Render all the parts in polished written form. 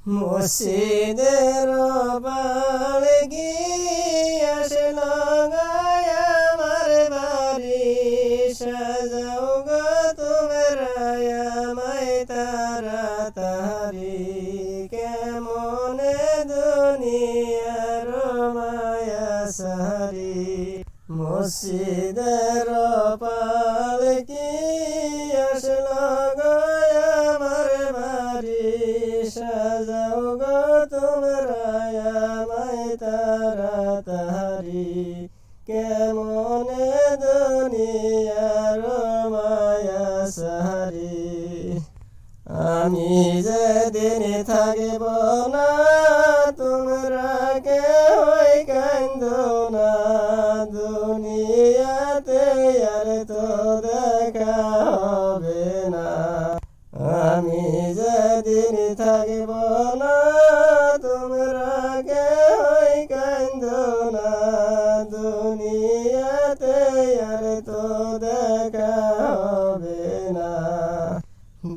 মসজিদের পাড়ে গিয়ে আসলো গায় আমার বাড়ি সাজাও গো তোমরা আমায় তাড়াতাড়ি কেমন দুনিয়ার মায়া সারি মসজিদের পাড়ে গিয়ে আসলো গায় আমার বাড়ি সাজাও গো তোমরা আমায় তাড়াতাড়ি কেমন দুনিয়ার মায়া সারি আমি যেদিন থাকব না তোমরা কেউই কান্দো না দুনিয়াতে আর তো দেখা হবে না আমি যেদিন থাকব না তোমরা কেউই কান্দো না দুনিয়াতে আর তো দেখা হবে না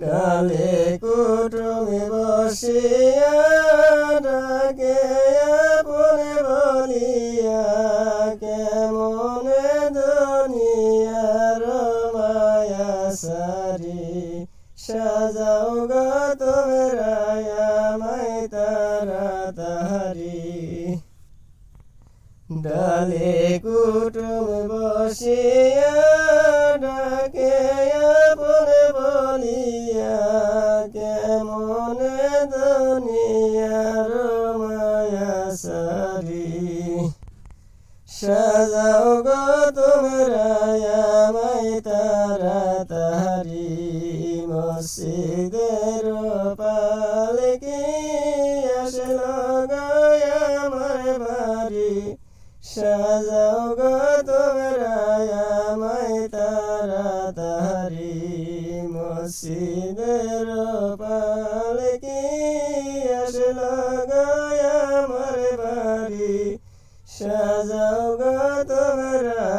গালে কুটুমে বসিয়া ডাকে আপনে বলিয়া কেমন দুনিয়ার মায়া সারি সাজাও গো তোমরা আমায় তাড়াতাড়ি ডালে কুটুম বসিয়া ডাকে আপনে বলিয়া কেমন দুনিয়ার মায়া সারি সাজাও গো তোমরা আমায় তাড়াতাড়ি মসজিদের পালকি আসলো গায় আমার বাড়ি সাজাও গো তোমরা আমায় তাড়াতাড়ি মসজিদের পালকি আসলো গায় আমার বাড়ি সাজাও গো তোমরা